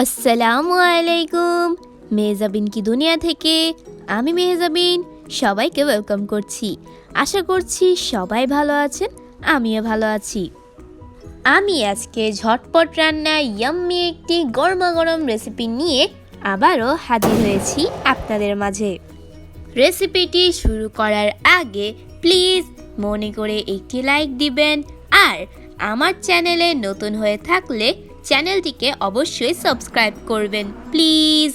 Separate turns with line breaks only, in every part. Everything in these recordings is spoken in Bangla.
আসসালামু আলাইকুম। মেহজাবিন কি দুনিয়া থেকে আমি মেহজাবিন সবাইকে ওয়েলকাম করছি। আশা করছি সবাই ভালো আছেন, আমিও ভালো আছি। আমি আজকে ঝটপট রান্না ইয়াম্মি একটি গরমাগরম রেসিপি নিয়ে আবারও হাজির হয়েছি আপনাদের মাঝে। রেসিপিটি শুরু করার আগে প্লিজ মনে করে একটি লাইক দিবেন, আর আমার চ্যানেলে নতুন হয়ে থাকলে চ্যানেলটিকে অবশ্যই সাবস্ক্রাইব করবেন প্লিজ।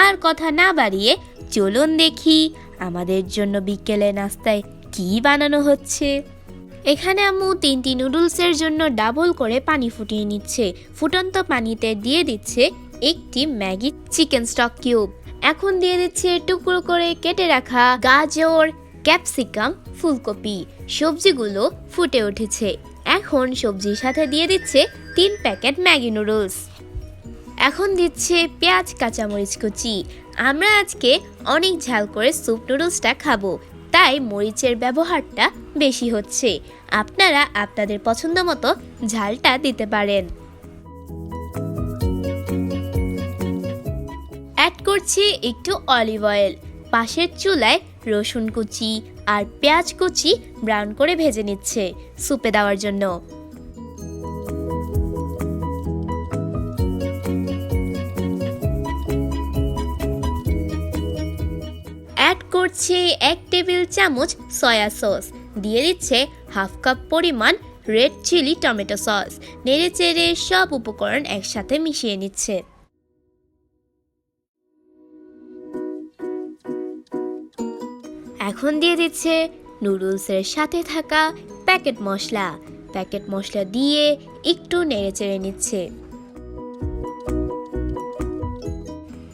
আর কথা না বাড়িয়ে চলুন দেখি আমাদের জন্য বিকেলে নাস্তায় কি বানানো হচ্ছে। এখানে আম্মু 3টি নুডলসের জন্য ডাবল করে পানি ফুটিয়ে নিচ্ছে। ফুটন্ত পানিতে দিয়ে দিচ্ছে একটি ম্যাগি চিকেন স্টক কিউব। এখন দিয়ে দিচ্ছে টুকরো করে কেটে রাখা গাজর, ক্যাপসিকাম, ফুলকপি। সবজিগুলো ফুটে উঠেছে। এখন সবজির সাথে দিয়ে দিচ্ছে 3 প্যাকেট ম্যাগি নুডলস। এখন দিচ্ছে পেঁয়াজ, কাঁচামরিচ কুচি। আমরা আজকে অনেক ঝাল করে স্যুপ নুডলসটা খাবো, তাই মরিচের ব্যবহারটা বেশি হচ্ছে। আপনারা আপনাদের পছন্দ মতো ঝালটা দিতে পারেন। অ্যাড করছি একটু অলিভ অয়েল। পাশের চুলায় রসুন কুচি আর পেঁয়াজ কুচি ব্রাউন করে ভেজে নিচ্ছে স্যুপে দেওয়ার জন্য। অ্যাড করছে 1 টেবিল চামচ সয়া সস। দিয়ে দিচ্ছে হাফ কাপ পরিমাণ রেড চিলি টমেটো সস। নেড়েচেড়ে সব উপকরণ একসাথে মিশিয়ে নিচ্ছে। এখন দিয়ে দিচ্ছে নুডলসের সাথে থাকা প্যাকেট মশলা দিয়ে একটু নেড়েচেড়ে নিচ্ছে।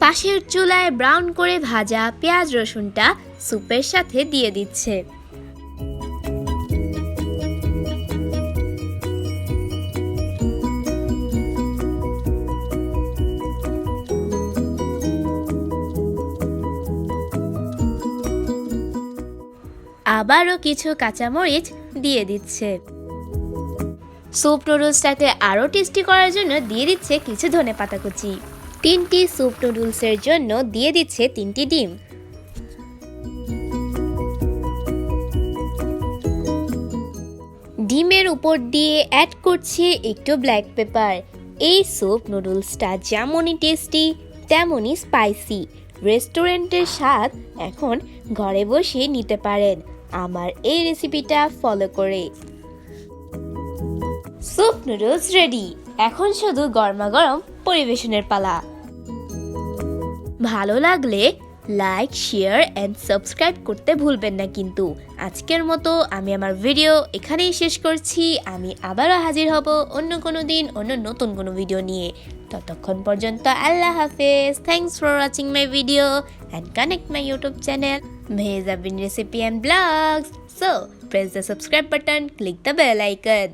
পাশের চুলায় ব্রাউন করে ভাজা পেঁয়াজ রসুনটা স্যুপের সাথে দিয়ে দিচ্ছে। আবারও কিছু কাঁচামরিচ দিয়ে দিচ্ছে। স্যুপ নুডলসটাকে আরও টেস্টি করার জন্য দিয়ে দিচ্ছে কিছু ধনেপাতা কুচি। 3টি স্যুপ নুডলসের জন্য দিয়ে দিচ্ছে 3টি ডিম। ডিমের উপর দিয়ে অ্যাড করছি একটু ব্ল্যাক পেপার। এই স্যুপ নুডলসটা যেমনই টেস্টি তেমনই স্পাইসি। রেস্টুরেন্টের স্বাদ এখন ঘরে বসে নিতে পারেন আমার এই রেসিপিটা ফলো করে। Soup noodles ready. এখন শুধু গরমাগরম পরিবেশনের পালা। ভালো লাগলে লাইক, শেয়ার এন্ড সাবস্ক্রাইব করতে ভুলবেন না কিন্তু। আজকের মতো আমি আমার ভিডিও এখানেই শেষ করছি। আমি আবারও হাজির হব অন্য কোনো দিন অন্য নতুন কোনো ভিডিও নিয়ে। ততক্ষণ পর্যন্ত আল্লাহ হাফেজ। Thanks for watching my video and connect my YouTube channel Mahjaben Recipe and Vlogs. So press the subscribe button, click the bell icon.